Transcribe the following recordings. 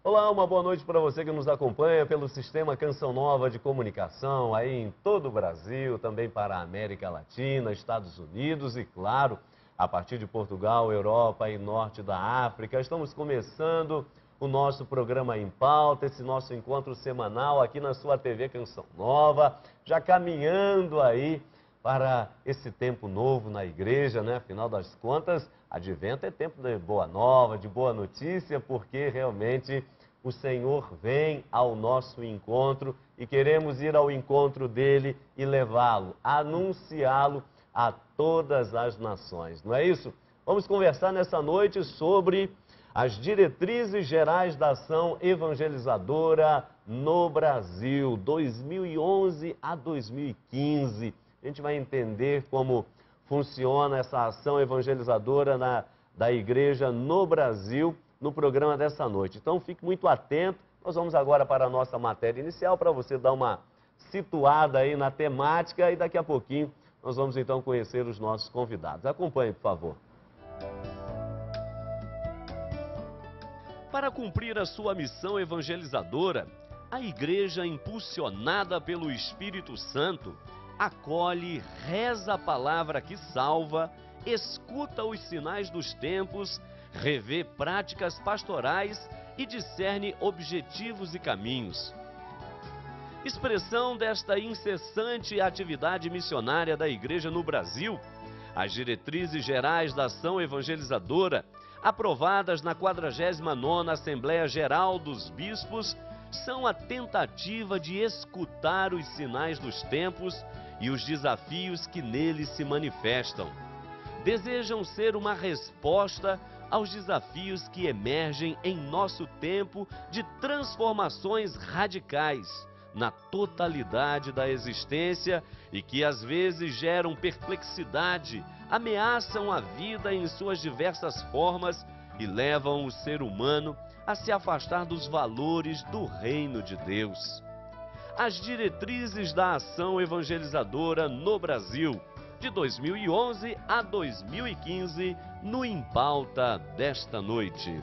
Olá, uma boa noite para você que nos acompanha pelo Sistema Canção Nova de Comunicação, aí em todo o Brasil, também para a América Latina, Estados Unidos e, claro, a partir de Portugal, Europa e Norte da África. Estamos começando o nosso programa Em Pauta, esse nosso encontro semanal aqui na sua TV Canção Nova, já caminhando aí para esse tempo novo na igreja, né? Afinal das contas, Advento é tempo de boa nova, de boa notícia, porque realmente o Senhor vem ao nosso encontro e queremos ir ao encontro dele e levá-lo, anunciá-lo a todas as nações. Não é isso? Vamos conversar nessa noite sobre as diretrizes gerais da ação evangelizadora no Brasil, 2011 a 2015. A gente vai entender como funciona essa ação evangelizadora da igreja no Brasil no programa dessa noite. Então fique muito atento. Nós vamos agora para a nossa matéria inicial para você dar uma situada aí na temática e daqui a pouquinho nós vamos então conhecer os nossos convidados. Acompanhe, por favor. Para cumprir a sua missão evangelizadora, a igreja, impulsionada pelo Espírito Santo, acolhe, reza a palavra que salva, escuta os sinais dos tempos, revê práticas pastorais e discerne objetivos e caminhos. Expressão desta incessante atividade missionária da igreja no Brasil, as diretrizes gerais da ação evangelizadora, aprovadas na 49ª Assembleia Geral dos Bispos, são a tentativa de escutar os sinais dos tempos e os desafios que neles se manifestam. Desejam ser uma resposta aos desafios que emergem em nosso tempo de transformações radicais na totalidade da existência e que às vezes geram perplexidade, ameaçam a vida em suas diversas formas e levam o ser humano a se afastar dos valores do reino de Deus. As diretrizes da ação evangelizadora no Brasil, de 2011 a 2015, no Em Pauta desta noite.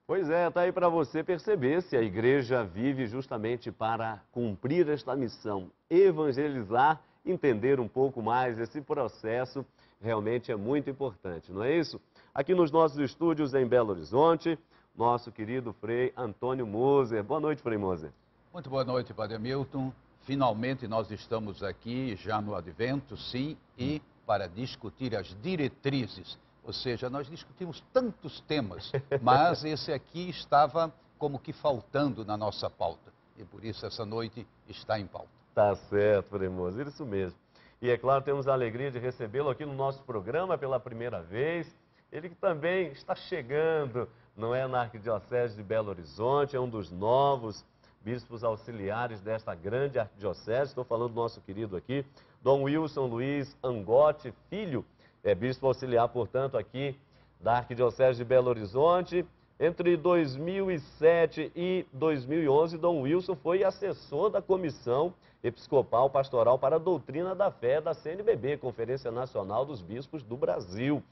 Pois é, está aí para você perceber se a igreja vive justamente para cumprir esta missão, evangelizar, entender um pouco mais esse processo, realmente é muito importante, não é isso? Aqui nos nossos estúdios em Belo Horizonte, nosso querido Frei Antônio Moser. Boa noite, Frei Moser. Muito boa noite, Padre Milton. Finalmente nós estamos aqui já no Advento, sim, e para discutir as diretrizes. Ou seja, nós discutimos tantos temas, mas esse aqui estava como que faltando na nossa pauta. E por isso essa noite está em pauta. Tá certo, Frei Moser, isso mesmo. E é claro, temos a alegria de recebê-lo aqui no nosso programa pela primeira vez. Ele que também está chegando, não é, na Arquidiocese de Belo Horizonte, é um dos novos bispos auxiliares desta grande arquidiocese. Estou falando do nosso querido aqui, Dom Wilson Luiz Angotti Filho, é bispo auxiliar, portanto, aqui da Arquidiocese de Belo Horizonte. Entre 2007 e 2011, Dom Wilson foi assessor da Comissão Episcopal Pastoral para a Doutrina da Fé da CNBB, Conferência Nacional dos Bispos do Brasil.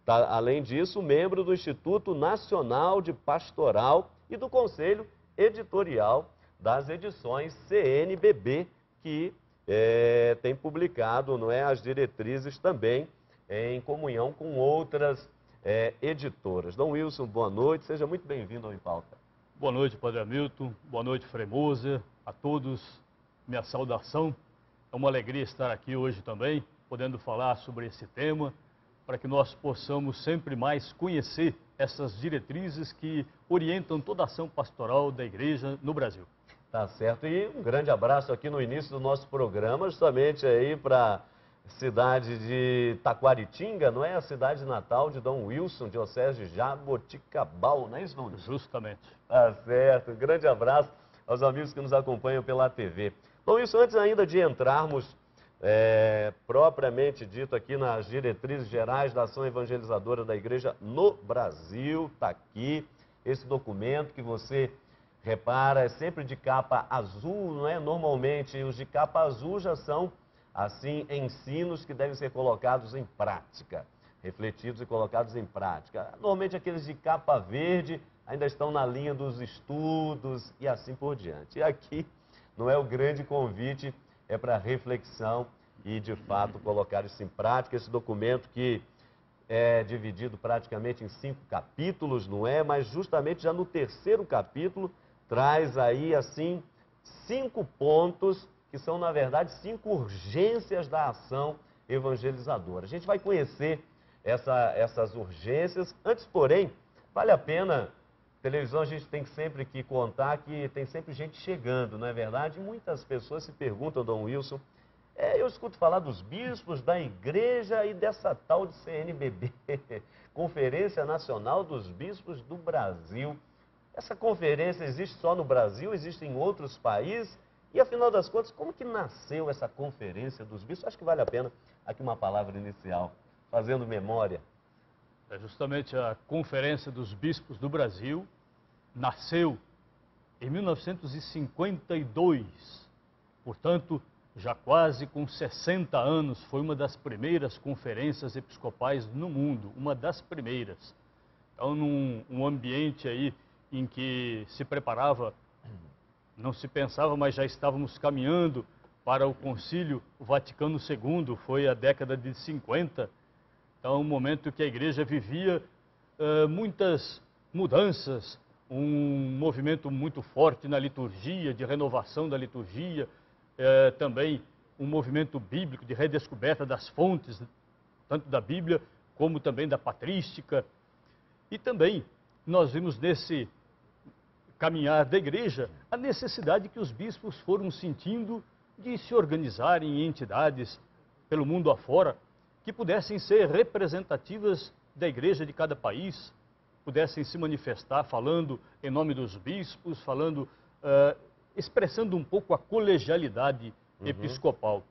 Além disso, membro do Instituto Nacional de Pastoral e do Conselho Editorial das edições CNBB, que tem publicado, não é, as diretrizes também em comunhão com outras editoras. Dom Wilson, boa noite, seja muito bem-vindo ao Em Pauta. Boa noite, Padre Hamilton, boa noite, Frei Moser, a todos, minha saudação. É uma alegria estar aqui hoje também, podendo falar sobre esse tema, para que nós possamos sempre mais conhecer essas diretrizes que orientam toda a ação pastoral da igreja no Brasil. Tá certo, e um grande abraço aqui no início do nosso programa, justamente aí para cidade de Taquaritinga, não é? A cidade natal de Dom Wilson, diocese de Jaboticabal, não é isso, Dom Wilson? Justamente. Tá certo, um grande abraço aos amigos que nos acompanham pela TV. Dom Wilson, antes ainda de entrarmos propriamente dito aqui nas diretrizes gerais da ação evangelizadora da igreja no Brasil, está aqui esse documento que você repara, é sempre de capa azul, não é? Normalmente os de capa azul já são, assim, ensinos que devem ser colocados em prática. refletidos e colocados em prática. Normalmente aqueles de capa verde ainda estão na linha dos estudos e assim por diante. E aqui não é o grande convite, é para reflexão e, de fato, colocar isso em prática. Esse documento que é dividido praticamente em 5 capítulos, não é? Mas justamente já no 3º capítulo traz aí, assim, 5 pontos que são, na verdade, 5 urgências da ação evangelizadora. A gente vai conhecer essas urgências. Antes, porém, vale a pena, televisão a gente tem sempre que contar que tem sempre gente chegando, não é verdade? Muitas pessoas se perguntam, Dom Wilson, eu escuto falar dos bispos, da igreja e dessa tal de CNBB, Conferência Nacional dos Bispos do Brasil. Essa conferência existe só no Brasil, existe em outros países? E, afinal das contas, como que nasceu essa Conferência dos Bispos? Acho que vale a pena aqui uma palavra inicial, fazendo memória. É justamente a Conferência dos Bispos do Brasil nasceu em 1952, portanto, já quase com 60 anos, foi uma das primeiras conferências episcopais no mundo, uma das primeiras. Então, num ambiente aí em que se preparava, não se pensava, mas já estávamos caminhando para o Concílio Vaticano II, foi a década de 50, então um momento que a igreja vivia muitas mudanças, um movimento muito forte na liturgia, de renovação da liturgia, também um movimento bíblico de redescoberta das fontes, tanto da Bíblia como também da patrística. E também nós vimos nesse caminhar da igreja a necessidade que os bispos foram sentindo de se organizarem em entidades pelo mundo afora, que pudessem ser representativas da igreja de cada país, pudessem se manifestar falando em nome dos bispos, falando, expressando um pouco a colegialidade episcopal.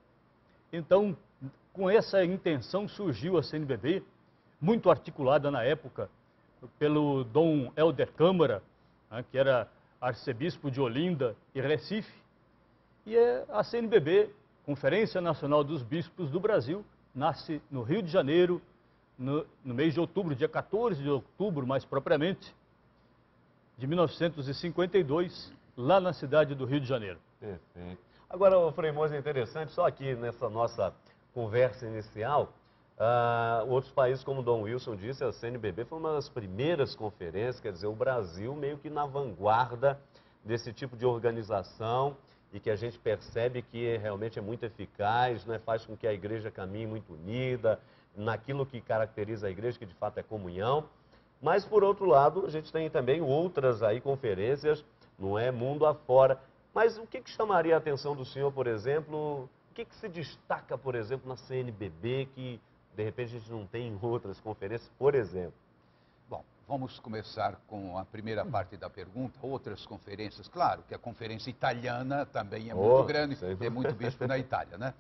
Então, com essa intenção surgiu a CNBB, muito articulada na época pelo Dom Helder Câmara, que era arcebispo de Olinda e Recife, e a CNBB, Conferência Nacional dos Bispos do Brasil, nasce no Rio de Janeiro, no mês de outubro, dia 14 de outubro, mais propriamente, de 1952, lá na cidade do Rio de Janeiro. Perfeito. Agora, Frei Moza, é interessante, só aqui nessa nossa conversa inicial, outros países, como o Dom Wilson disse, a CNBB foi uma das primeiras conferências, quer dizer, o Brasil meio que na vanguarda desse tipo de organização e que a gente percebe que realmente é muito eficaz, né? Faz com que a igreja caminhe muito unida, naquilo que caracteriza a igreja, que de fato é comunhão. Mas, por outro lado, a gente tem também outras aí conferências, não é, mundo afora. Mas o que chamaria a atenção do senhor, por exemplo, o que se destaca, por exemplo, na CNBB que de repente a gente não tem em outras conferências, por exemplo? Bom, vamos começar com a primeira parte da pergunta. Outras conferências, claro que a conferência italiana também é muito grande, tem muito bispo na Itália, né?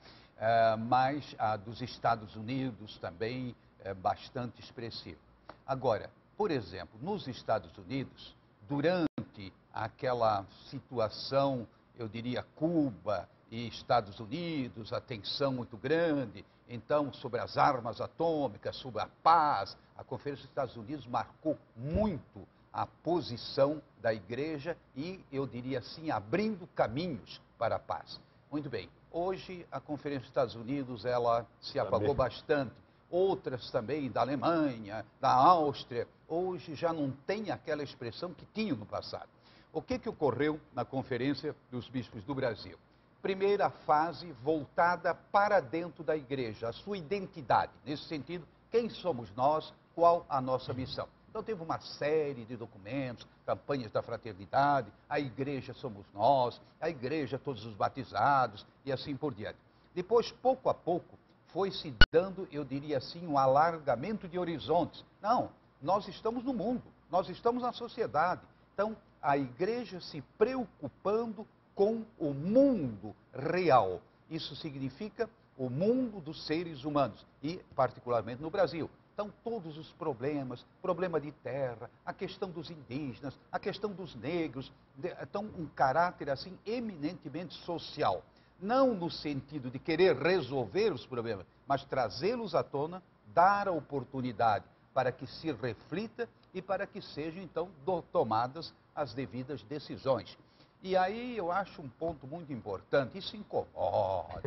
Mas a dos Estados Unidos também é bastante expressiva. Agora, por exemplo, nos Estados Unidos, durante aquela situação, eu diria Cuba e Estados Unidos, a tensão muito grande, então sobre as armas atômicas, sobre a paz, a Conferência dos Estados Unidos marcou muito a posição da igreja e, eu diria assim, abrindo caminhos para a paz. Muito bem, hoje a Conferência dos Estados Unidos, ela se apagou bastante. Outras também, da Alemanha, da Áustria, hoje já não tem aquela expressão que tinham no passado. O que ocorreu na Conferência dos Bispos do Brasil? Primeira fase voltada para dentro da igreja, a sua identidade. Nesse sentido, quem somos nós, qual a nossa missão? Então teve uma série de documentos, campanhas da fraternidade, a igreja somos nós, a igreja todos os batizados e assim por diante. Depois, pouco a pouco, foi se dando, eu diria assim, um alargamento de horizontes. Não, nós estamos no mundo, nós estamos na sociedade. Então, a igreja se preocupando com o mundo real. Isso significa o mundo dos seres humanos e, particularmente, no Brasil. Então, todos os problemas, problema de terra, a questão dos indígenas, a questão dos negros, então, um caráter, assim, eminentemente social. Não no sentido de querer resolver os problemas, mas trazê-los à tona dar a oportunidade para que se reflita e para que sejam, então, tomadas as devidas decisões. E aí eu acho um ponto muito importante, isso incomoda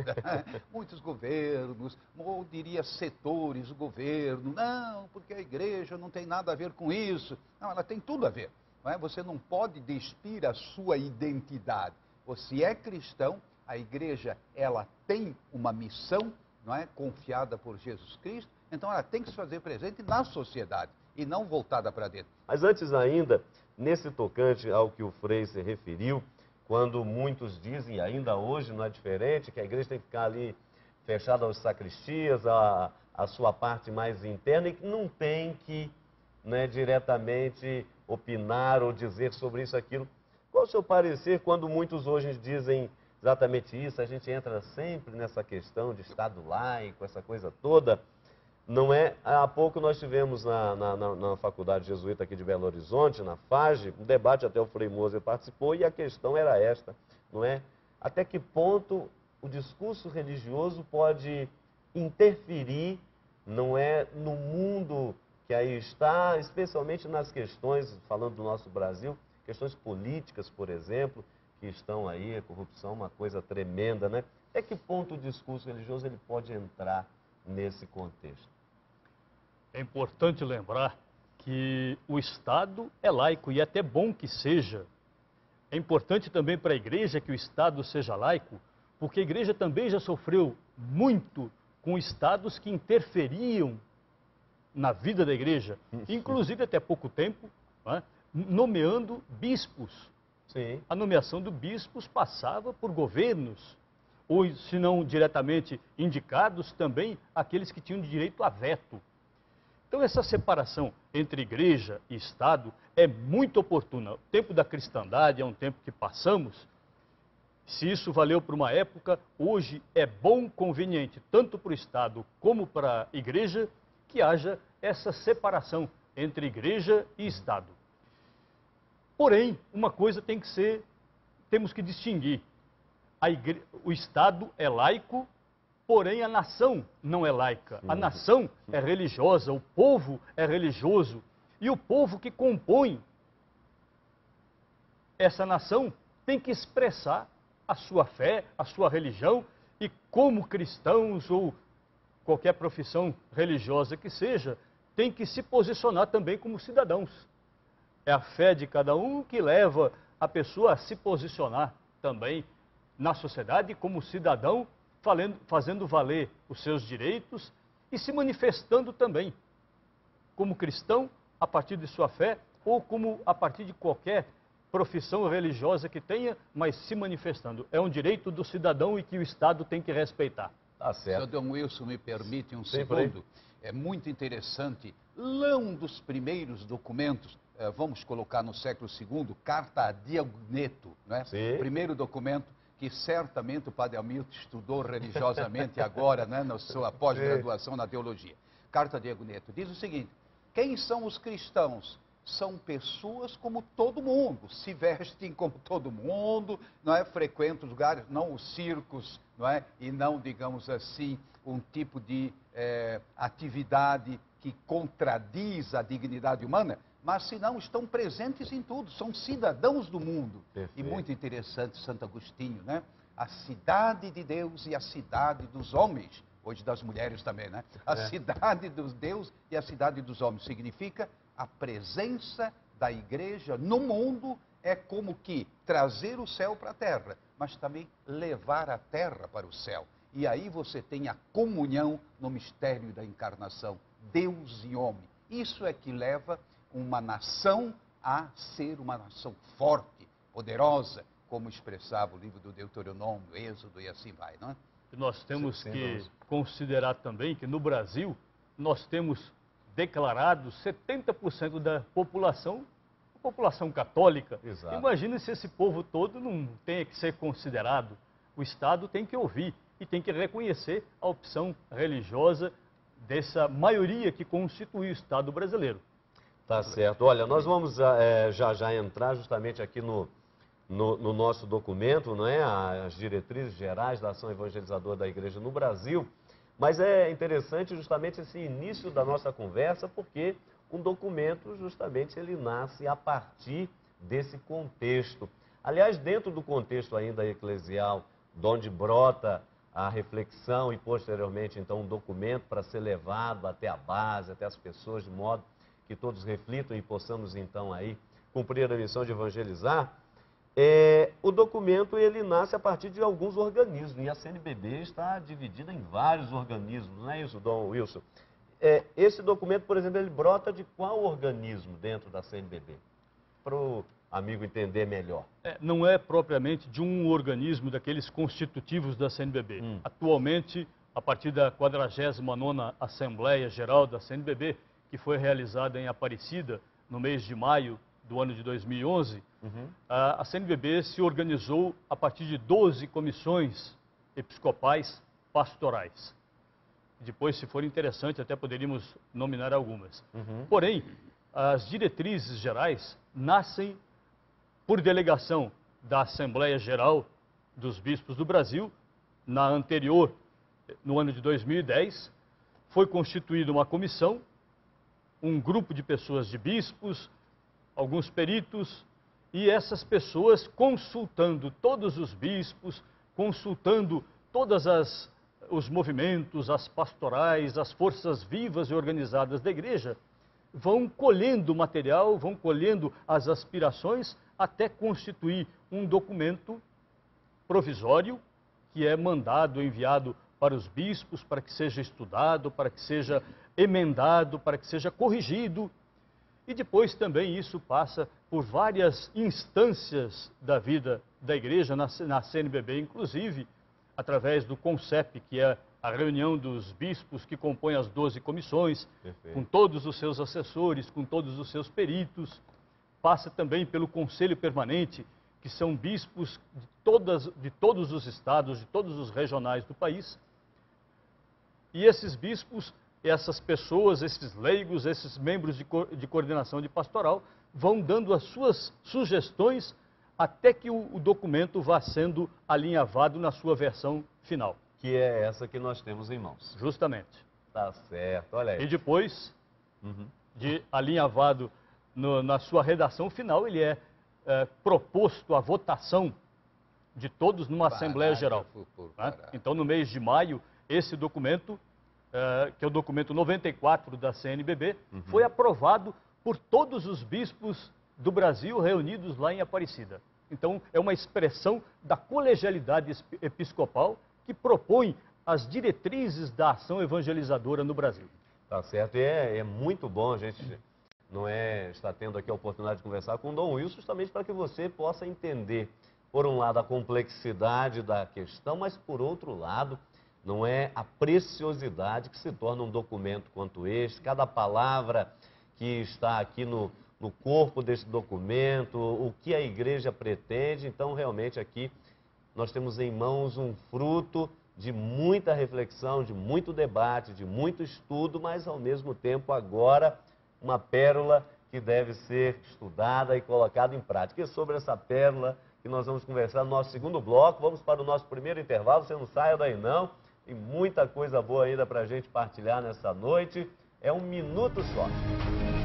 muitos governos, ou diria setores do governo, não, porque a igreja não tem nada a ver com isso. Não, ela tem tudo a ver. Não é? Você não pode despir a sua identidade. Você é cristão, a igreja ela tem uma missão, não é, confiada por Jesus Cristo, então ela tem que se fazer presente na sociedade e não voltada para dentro. Mas antes ainda, nesse tocante ao que o Frei se referiu, quando muitos dizem, ainda hoje não é diferente, que a igreja tem que ficar ali fechada aos sacristias, a sua parte mais interna, e que não tem que, né, diretamente opinar ou dizer sobre isso, aquilo. Qual o seu parecer quando muitos hoje dizem exatamente isso? A gente entra sempre nessa questão de Estado laico, essa coisa toda. Não é? Há pouco nós tivemos na Faculdade Jesuíta aqui de Belo Horizonte, na FAGE, um debate, até o Frei Moser participou, e a questão era esta, não é? Até que ponto o discurso religioso pode interferir, não é, no mundo que aí está, especialmente nas questões, falando do nosso Brasil, questões políticas, por exemplo, que estão aí, a corrupção, uma coisa tremenda, né? Até que ponto o discurso religioso ele pode entrar nesse contexto? É importante lembrar que o Estado é laico e é até bom que seja. É importante também para a igreja que o Estado seja laico, porque a igreja também já sofreu muito com estados que interferiam na vida da igreja, inclusive até pouco tempo, né, nomeando bispos. Sim. A nomeação de bispos passava por governos, ou se não diretamente indicados, também aqueles que tinham direito a veto. Então essa separação entre igreja e Estado é muito oportuna. O tempo da cristandade é um tempo que passamos. Se isso valeu para uma época, hoje é bom, conveniente, tanto para o Estado como para a igreja, que haja essa separação entre igreja e Estado. Porém, uma coisa temos que distinguir. O Estado é laico, porém a nação não é laica. A nação é religiosa, o povo é religioso. E o povo que compõe essa nação tem que expressar a sua fé, a sua religião, e como cristãos ou qualquer profissão religiosa que seja, tem que se posicionar também como cidadãos. É a fé de cada um que leva a pessoa a se posicionar também na sociedade como cidadão, fazendo valer os seus direitos e se manifestando também como cristão a partir de sua fé ou como a partir de qualquer profissão religiosa que tenha, mas se manifestando. É um direito do cidadão e que o Estado tem que respeitar. Tá certo. Se o Dom Wilson me permite um Sim, segundo, é muito interessante, lá um dos primeiros documentos, vamos colocar no século II, Carta a Diogneto, né? Sim. Primeiro documento que certamente o Padre Hamilton estudou religiosamente agora, né, na sua pós-graduação na teologia. Carta a Diogneto diz o seguinte: quem são os cristãos? São pessoas como todo mundo, se vestem como todo mundo, não é? Frequentam os lugares, não os circos, não é? E não, digamos assim, um tipo de atividade que contradiz a dignidade humana, mas se não, estão presentes em tudo, são cidadãos do mundo. Perfeito. E muito interessante Santo Agostinho, né? A cidade de Deus e a cidade dos homens, hoje das mulheres também, né? A cidade dos Deus e a cidade dos homens significa a presença da igreja no mundo é como que trazer o céu para a terra, mas também levar a terra para o céu. E aí você tem a comunhão no mistério da encarnação, Deus e homem. Isso é que leva uma nação a ser uma nação forte, poderosa, como expressava o livro do Deuteronômio, Êxodo e assim vai, não é? E nós temos que considerar também que no Brasil nós temos declarado 70% da população católica. Exato. Imagina se esse povo todo não tem que ser considerado. O Estado tem que ouvir e tem que reconhecer a opção religiosa dessa maioria que constitui o Estado brasileiro. Tá certo. Olha, nós vamos já entrar justamente aqui no nosso documento, não é? As diretrizes gerais da ação evangelizadora da igreja no Brasil. Mas é interessante justamente esse início da nossa conversa, porque um documento, justamente, ele nasce a partir desse contexto. Aliás, dentro do contexto ainda eclesial, de onde brota a reflexão e, posteriormente, então, um documento para ser levado até a base, até as pessoas, de modo que todos reflitam e possamos, então, aí cumprir a missão de evangelizar. O documento, ele nasce a partir de alguns organismos, e a CNBB está dividida em vários organismos, não é isso, Dom Wilson? Esse documento, por exemplo, ele brota de qual organismo dentro da CNBB? Para o amigo entender melhor. Não é propriamente de um organismo daqueles constitutivos da CNBB. Atualmente, a partir da 49ª Assembleia Geral da CNBB, que foi realizada em Aparecida, no mês de maio do ano de 2011, a CNBB se organizou a partir de 12 comissões episcopais pastorais. Depois, se for interessante, até poderíamos nominar algumas. Porém, as diretrizes gerais nascem por delegação da Assembleia Geral dos Bispos do Brasil. Na anterior, no ano de 2010, foi constituída uma comissão, um grupo de pessoas, de bispos, alguns peritos, e essas pessoas consultando todos os bispos, consultando todos os movimentos, as pastorais, as forças vivas e organizadas da igreja, vão colhendo material, vão colhendo as aspirações, até constituir um documento provisório que é mandado, enviado para os bispos, para que seja estudado, para que seja emendado, para que seja corrigido. E depois também isso passa por várias instâncias da vida da igreja, na CNBB inclusive, através do CONCEP, que é a reunião dos bispos que compõem as 12 comissões, com todos os seus assessores, com todos os seus peritos. Passa também pelo Conselho Permanente, que são bispos de todos os estados, de todos os regionais do país. E esses bispos, essas pessoas, esses leigos, esses membros de coordenação de pastoral, vão dando as suas sugestões até que o documento vá sendo alinhavado na sua versão final. Que é essa que nós temos em mãos. Justamente. Tá certo, olha aí. E depois de alinhavado na sua redação final, ele é proposto à votação de todos numa Assembleia Geral. Né? Então, no mês de maio, esse documento, que é o documento 94 da CNBB, foi aprovado por todos os bispos do Brasil reunidos lá em Aparecida. Então, é uma expressão da colegialidade episcopal que propõe as diretrizes da ação evangelizadora no Brasil. Tá certo, e é muito bom a gente estar tendo aqui a oportunidade de conversar com o Dom Wilson, justamente para que você possa entender, por um lado, a complexidade da questão, mas por outro lado, não é a preciosidade que se torna um documento quanto este, cada palavra que está aqui no corpo desse documento, o que a igreja pretende. Então, realmente aqui nós temos em mãos um fruto de muita reflexão, de muito debate, de muito estudo, mas ao mesmo tempo agora uma pérola que deve ser estudada e colocada em prática. E sobre essa pérola que nós vamos conversar no nosso segundo bloco, vamos para o nosso primeiro intervalo, você não saia daí não, tem muita coisa boa ainda para a gente partilhar nessa noite, é um minuto só.